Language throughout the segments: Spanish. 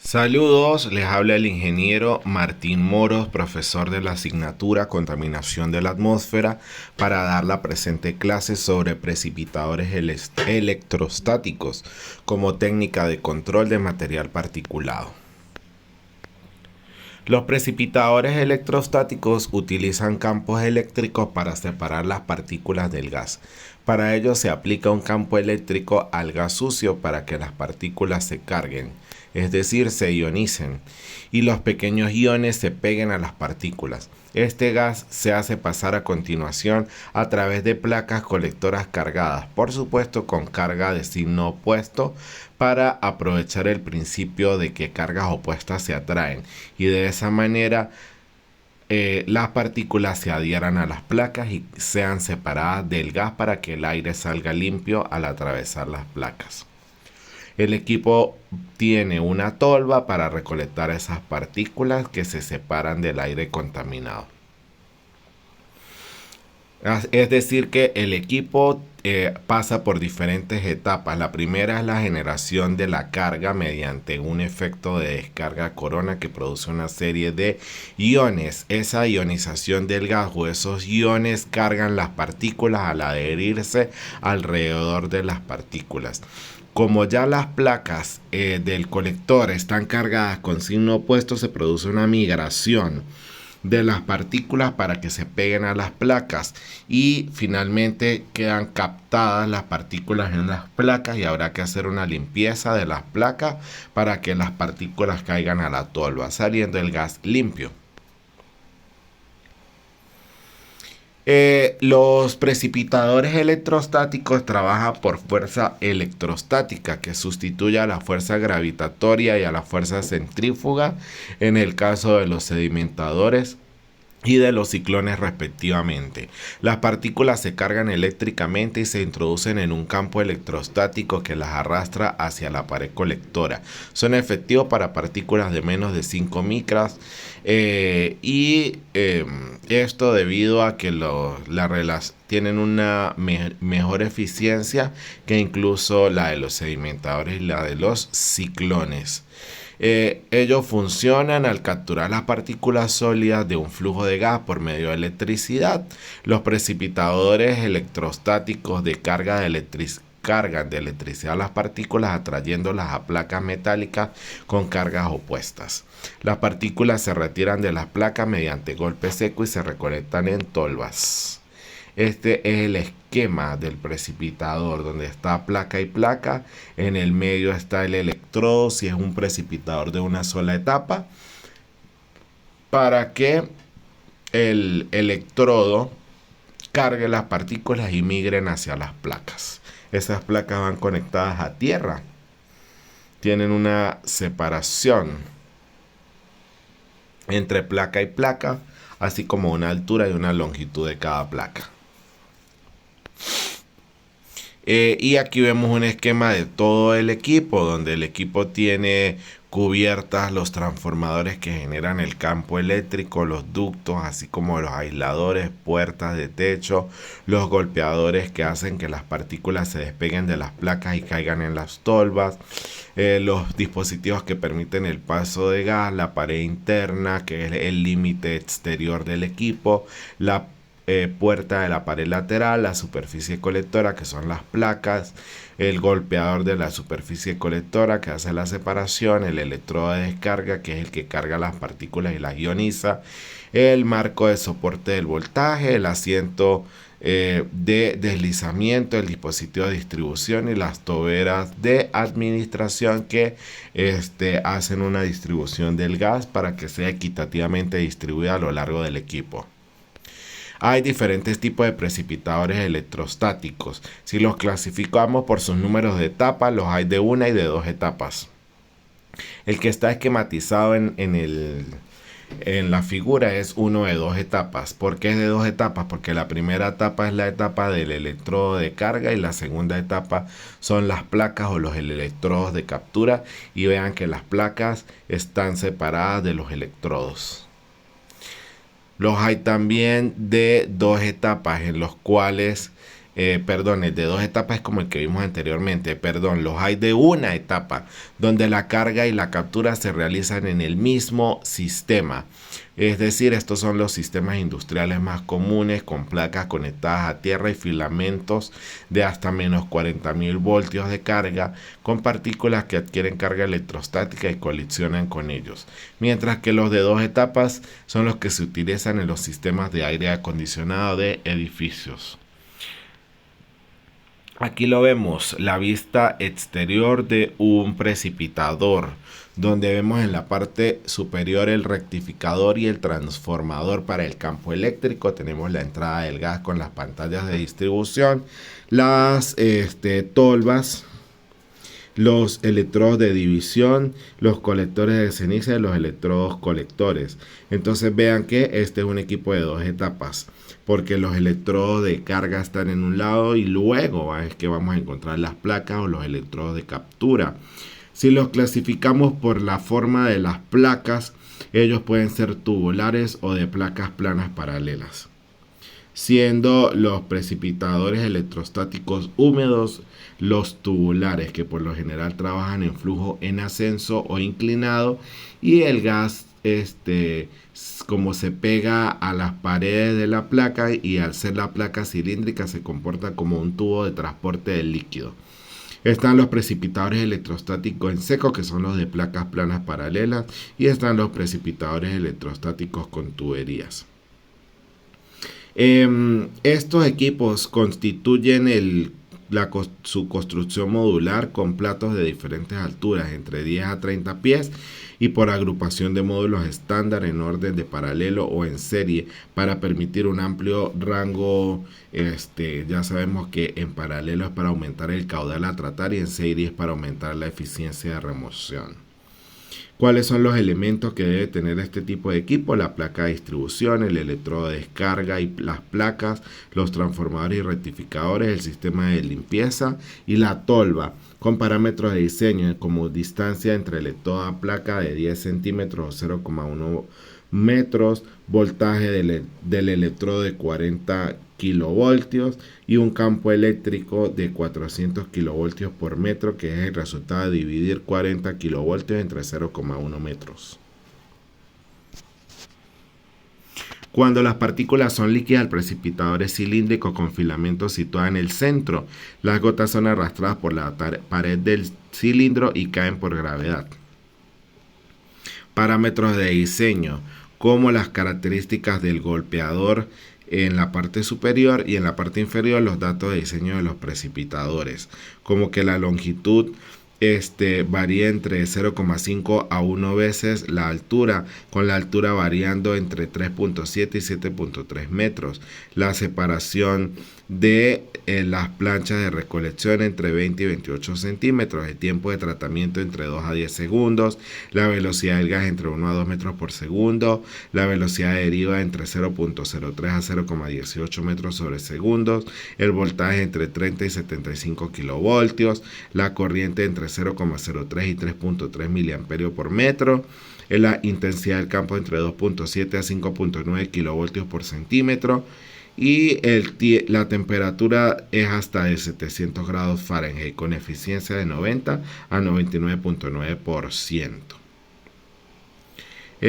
Saludos, les habla el ingeniero Martín Moros, profesor de la asignatura Contaminación de la Atmósfera, para dar la presente clase sobre precipitadores electrostáticos como técnica de control de material particulado. Los precipitadores electrostáticos utilizan campos eléctricos para separar las partículas del gas. Para ello se aplica un campo eléctrico al gas sucio para que las partículas se carguen, es decir, se ionicen, y los pequeños iones se peguen a las partículas. Este gas se hace pasar a continuación a través de placas colectoras cargadas, por supuesto con carga de signo opuesto, para aprovechar el principio de que cargas opuestas se atraen y de esa manera las partículas se adhieran a las placas y sean separadas del gas para que el aire salga limpio al atravesar las placas. El equipo tiene una tolva para recolectar esas partículas que se separan del aire contaminado. Es decir, que el equipo pasa por diferentes etapas. La primera es la generación de la carga mediante un efecto de descarga corona que produce una serie de iones. Esa ionización del gas o esos iones cargan las partículas al adherirse alrededor de las partículas. Como ya las placas del colector están cargadas con signo opuesto, se produce una migración de las partículas para que se peguen a las placas y finalmente quedan captadas las partículas en las placas y habrá que hacer una limpieza de las placas para que las partículas caigan a la tolva, saliendo el gas limpio. Los precipitadores electrostáticos trabajan por fuerza electrostática que sustituye a la fuerza gravitatoria y a la fuerza centrífuga en el caso de los sedimentadores y de los ciclones respectivamente. Las partículas se cargan eléctricamente y se introducen en un campo electrostático que las arrastra hacia la pared colectora. Son efectivos para partículas de menos de 5 micras esto debido a que tienen una mejor eficiencia que incluso la de los sedimentadores y la de los ciclones. Ellos funcionan al capturar las partículas sólidas de un flujo de gas por medio de electricidad. Los precipitadores electrostáticos cargan de electricidad las partículas atrayéndolas a placas metálicas con cargas opuestas. Las partículas se retiran de las placas mediante golpe seco y se recolectan en tolvas. Este es el esquema del precipitador, donde está placa y placa. En el medio está el electrodo, si es un precipitador de una sola etapa, para que el electrodo cargue las partículas y migren hacia las placas. Esas placas van conectadas a tierra. Tienen una separación entre placa y placa, así como una altura y una longitud de cada placa. Y aquí vemos un esquema de todo el equipo, donde el equipo tiene cubiertas los transformadores que generan el campo eléctrico, los ductos, así como los aisladores, puertas de techo, los golpeadores que hacen que las partículas se despeguen de las placas y caigan en las tolvas, los dispositivos que permiten el paso de gas, la pared interna, que es el límite exterior del equipo, la puerta de la pared lateral, la superficie colectora, que son las placas, el golpeador de la superficie colectora que hace la separación, el electrodo de descarga, que es el que carga las partículas y las ioniza, el marco de soporte del voltaje, el asiento de deslizamiento, el dispositivo de distribución y las toberas de administración que hacen una distribución del gas para que sea equitativamente distribuida a lo largo del equipo. Hay diferentes tipos de precipitadores electrostáticos. Si los clasificamos por sus números de etapas, los hay de una y de dos etapas. El que está esquematizado en la figura es uno de dos etapas. ¿Por qué es de dos etapas? Porque la primera etapa es la etapa del electrodo de carga y la segunda etapa son las placas o los electrodos de captura. Y vean que las placas están separadas de los electrodos. Los hay también de dos etapas en los cuales perdón, el de dos etapas es como el que vimos anteriormente, perdón, los hay de una etapa, donde la carga y la captura se realizan en el mismo sistema. Es decir, estos son los sistemas industriales más comunes, con placas conectadas a tierra y filamentos de hasta menos 40.000 voltios de carga, con partículas que adquieren carga electrostática y colisionan con ellos. Mientras que los de dos etapas son los que se utilizan en los sistemas de aire acondicionado de edificios. Aquí lo vemos, la vista exterior de un precipitador, donde vemos en la parte superior el rectificador y el transformador para el campo eléctrico. Tenemos la entrada del gas con las pantallas de distribución, las tolvas, los electrodos de división, los colectores de ceniza y los electrodos colectores. Entonces vean que este es un equipo de dos etapas, porque los electrodos de carga están en un lado y luego es que vamos a encontrar las placas o los electrodos de captura. Si los clasificamos por la forma de las placas, ellos pueden ser tubulares o de placas planas paralelas, siendo los precipitadores electrostáticos húmedos los tubulares, que por lo general trabajan en flujo en ascenso o inclinado, y el gas como se pega a las paredes de la placa y al ser la placa cilíndrica se comporta como un tubo de transporte del líquido. Están los precipitadores electrostáticos en seco, que son los de placas planas paralelas, y están los precipitadores electrostáticos con tuberías. Estos equipos constituyen su construcción modular con platos de diferentes alturas, entre 10 a 30 pies, y por agrupación de módulos estándar en orden de paralelo o en serie para permitir un amplio rango. Ya sabemos que en paralelo es para aumentar el caudal a tratar y en serie es para aumentar la eficiencia de remoción. ¿Cuáles son los elementos que debe tener este tipo de equipo? La placa de distribución, el electrodo de descarga y las placas, los transformadores y rectificadores, el sistema de limpieza y la tolva, con parámetros de diseño como distancia entre toda placa de 10 centímetros o 0,1 metros, voltaje del electrodo de 40 kilovoltios y un campo eléctrico de 400 kilovoltios por metro, que es el resultado de dividir 40 kilovoltios entre 0,1 metros. Cuando las partículas son líquidas, el precipitador es cilíndrico con filamentos situados en el centro. Las gotas son arrastradas por la pared del cilindro y caen por gravedad. Parámetros de diseño, como las características del golpeador en la parte superior y en la parte inferior los datos de diseño de los precipitadores, como que la longitud varía entre 0,5 a 1 veces la altura, con la altura variando entre 3.7 y 7.3 metros. La separación de las planchas de recolección entre 20 y 28 centímetros, el tiempo de tratamiento entre 2 a 10 segundos, la velocidad del gas entre 1 a 2 metros por segundo, la velocidad de deriva entre 0.03 a 0,18 metros sobre segundos, el voltaje entre 30 y 75 kilovoltios, la corriente entre 0,03 y 3.3 miliamperios por metro, la intensidad del campo entre 2.7 a 5.9 kilovoltios por centímetro, y la temperatura es hasta de 700 grados Fahrenheit con eficiencia de 90 a 99.9%.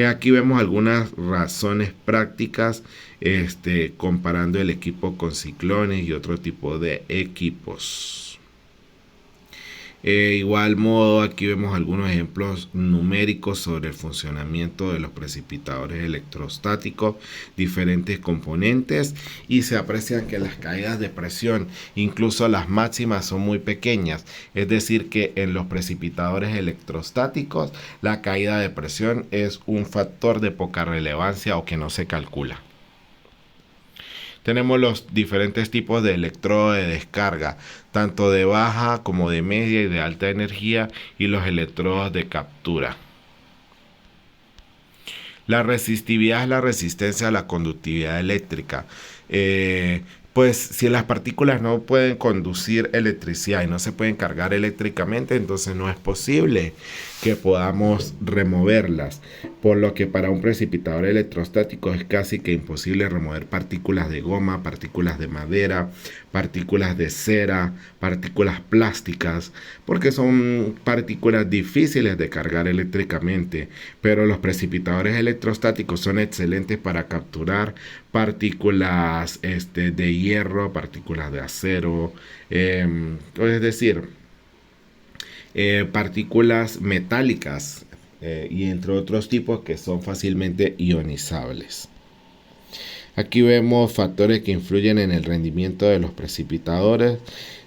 Aquí vemos algunas razones prácticas comparando el equipo con ciclones y otro tipo de equipos. Igual modo, aquí vemos algunos ejemplos numéricos sobre el funcionamiento de los precipitadores electrostáticos, diferentes componentes, y se aprecian que las caídas de presión, incluso las máximas, son muy pequeñas. Es decir, que en los precipitadores electrostáticos la caída de presión es un factor de poca relevancia o que no se calcula. Tenemos los diferentes tipos de electrodo de descarga, tanto de baja como de media y de alta energía, y los electrodos de captura. La resistividad es la resistencia a la conductividad eléctrica. Pues si las partículas no pueden conducir electricidad y no se pueden cargar eléctricamente, entonces no es posible que podamos removerlas, por lo que para un precipitador electrostático es casi que imposible remover partículas de goma, partículas de madera, partículas de cera, partículas plásticas, porque son partículas difíciles de cargar eléctricamente, pero los precipitadores electrostáticos son excelentes para capturar partículas de hierro, partículas de acero, es decir, partículas metálicas y entre otros tipos que son fácilmente ionizables. Aquí vemos factores que influyen en el rendimiento de los precipitadores.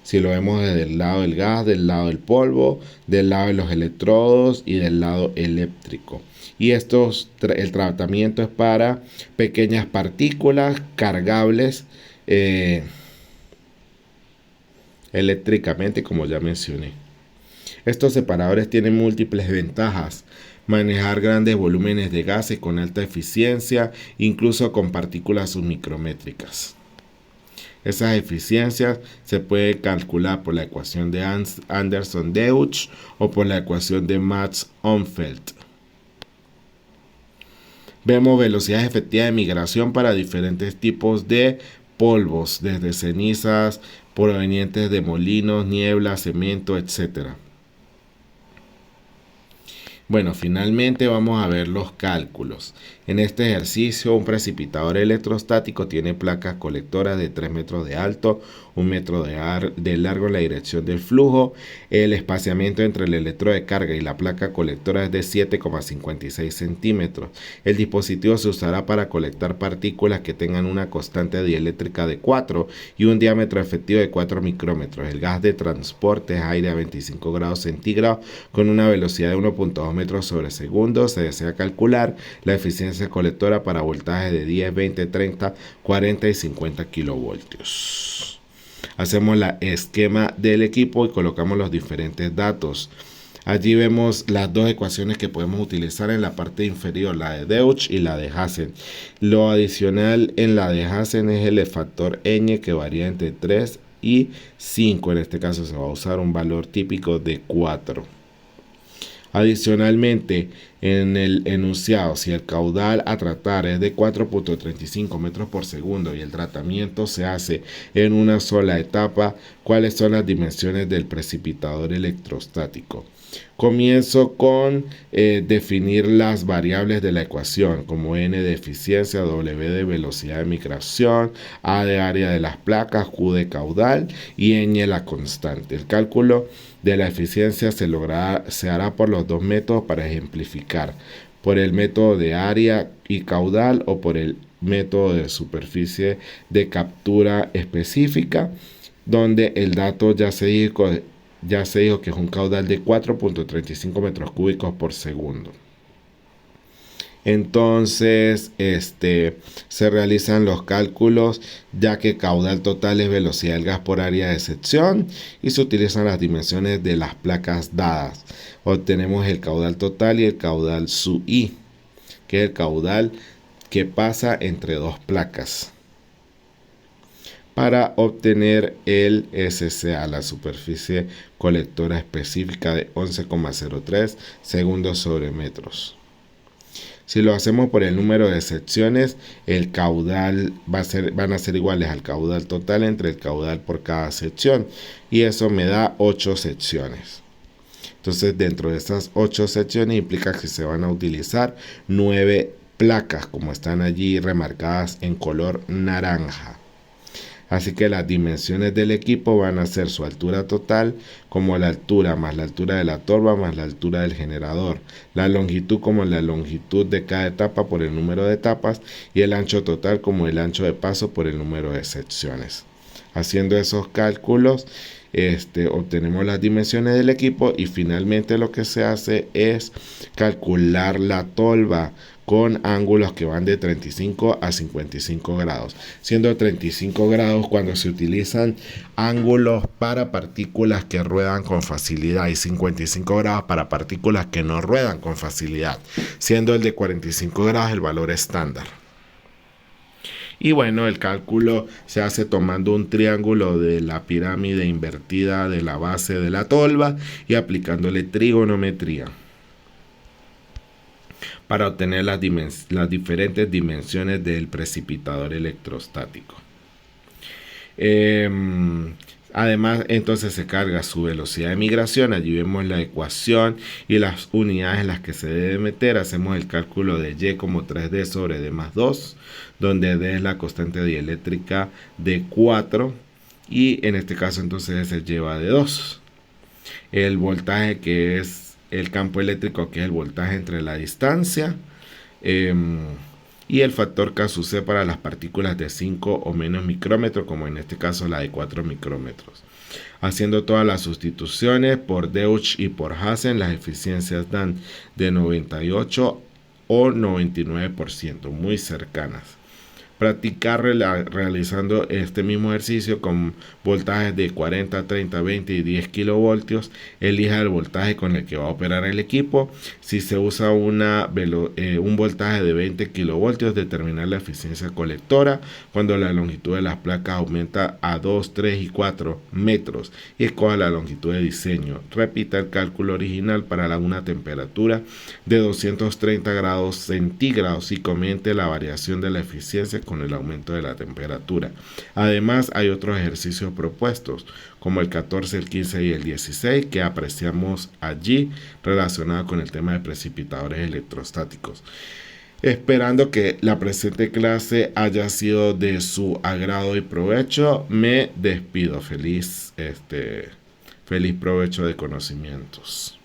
Si lo vemos desde el lado del gas, del lado del polvo, del lado de los electrodos y del lado eléctrico. Y el tratamiento es para pequeñas partículas cargables eléctricamente, como ya mencioné. Estos separadores tienen múltiples ventajas: manejar grandes volúmenes de gases con alta eficiencia, incluso con partículas submicrométricas. Esas eficiencias se pueden calcular por la ecuación de Anderson-Deutsch o por la ecuación de Max-Ohmfeld. Vemos velocidades efectivas de migración para diferentes tipos de polvos, desde cenizas provenientes de molinos, niebla, cemento, etc. Bueno, finalmente vamos a ver los cálculos. En este ejercicio, un precipitador electrostático tiene placas colectoras de 3 metros de alto, 1 metro de largo en la dirección del flujo. El espaciamiento entre el electrodo de carga y la placa colectora es de 7,56 centímetros. El dispositivo se usará para colectar partículas que tengan una constante dieléctrica de 4 y un diámetro efectivo de 4 micrómetros. El gas de transporte es aire a 25 grados centígrados con una velocidad de 1.2 metros sobre segundo. Se desea calcular la eficiencia colectora para voltaje de 10, 20, 30, 40 y 50 kilovoltios. Hacemos la esquema del equipo y colocamos los diferentes datos. Allí vemos las dos ecuaciones que podemos utilizar en la parte inferior, la de Deutsch y la de Hazen. Lo adicional en la de Hazen es el factor ñ, que varía entre 3 y 5. En este caso se va a usar un valor típico de 4. Adicionalmente, en el enunciado, si el caudal a tratar es de 4.35 metros por segundo y el tratamiento se hace en una sola etapa, ¿cuáles son las dimensiones del precipitador electrostático? Comienzo con definir las variables de la ecuación, como n de eficiencia, w de velocidad de migración, a de área de las placas, q de caudal y ñ la constante. El cálculo de la eficiencia se hará por los dos métodos para ejemplificar: por el método de área y caudal o por el método de superficie de captura específica, donde el dato ya se dijo que es un caudal de 4.35 metros cúbicos por segundo. Entonces, se realizan los cálculos, ya que caudal total es velocidad del gas por área de sección, y se utilizan las dimensiones de las placas dadas. Obtenemos el caudal total y el caudal su I, que es el caudal que pasa entre dos placas, para obtener el SCA, la superficie colectora específica, de 11,03 segundos sobre metros. Si lo hacemos por el número de secciones, el caudal van a ser iguales al caudal total entre el caudal por cada sección, y eso me da 8 secciones. Entonces, dentro de estas 8 secciones implica que se van a utilizar 9 placas, como están allí remarcadas en color naranja. Así que las dimensiones del equipo van a ser su altura total, como la altura más la altura de la torba más la altura del generador, la longitud como la longitud de cada etapa por el número de etapas, y el ancho total como el ancho de paso por el número de secciones. Haciendo esos cálculos, obtenemos las dimensiones del equipo, y finalmente lo que se hace es calcular la tolva con ángulos que van de 35 a 55 grados, siendo 35 grados cuando se utilizan ángulos para partículas que ruedan con facilidad y 55 grados para partículas que no ruedan con facilidad, siendo el de 45 grados el valor estándar. Y bueno, el cálculo se hace tomando un triángulo de la pirámide invertida de la base de la tolva y aplicándole trigonometría. para obtener las diferentes dimensiones del precipitador electrostático. Además, entonces se carga su velocidad de migración. Allí vemos la ecuación y las unidades en las que se debe meter. Hacemos el cálculo de Y como 3D sobre D más 2, donde D es la constante dieléctrica de 4 y en este caso entonces se lleva de 2. El voltaje, que es el campo eléctrico, que es el voltaje entre la distancia, y el factor K sub C para las partículas de 5 o menos micrómetros, como en este caso la de 4 micrómetros. Haciendo todas las sustituciones por Deutsch y por Hazen, las eficiencias dan de 98 o 99%, muy cercanas. Practicar realizando este mismo ejercicio con voltajes de 40, 30, 20 y 10 kilovoltios. Elija el voltaje con el que va a operar el equipo. Si se usa un voltaje de 20 kilovoltios, determinar la eficiencia colectora cuando la longitud de las placas aumenta a 2, 3 y 4 metros y escoja la longitud de diseño. Repita el cálculo original para una temperatura de 230 grados centígrados y comente la variación de la eficiencia con el aumento de la temperatura. Además, hay otros ejercicios propuestos, como el 14, el 15 y el 16, que apreciamos allí relacionados con el tema de precipitadores electrostáticos. Esperando que la presente clase haya sido de su agrado y provecho, me despido. Feliz provecho de conocimientos.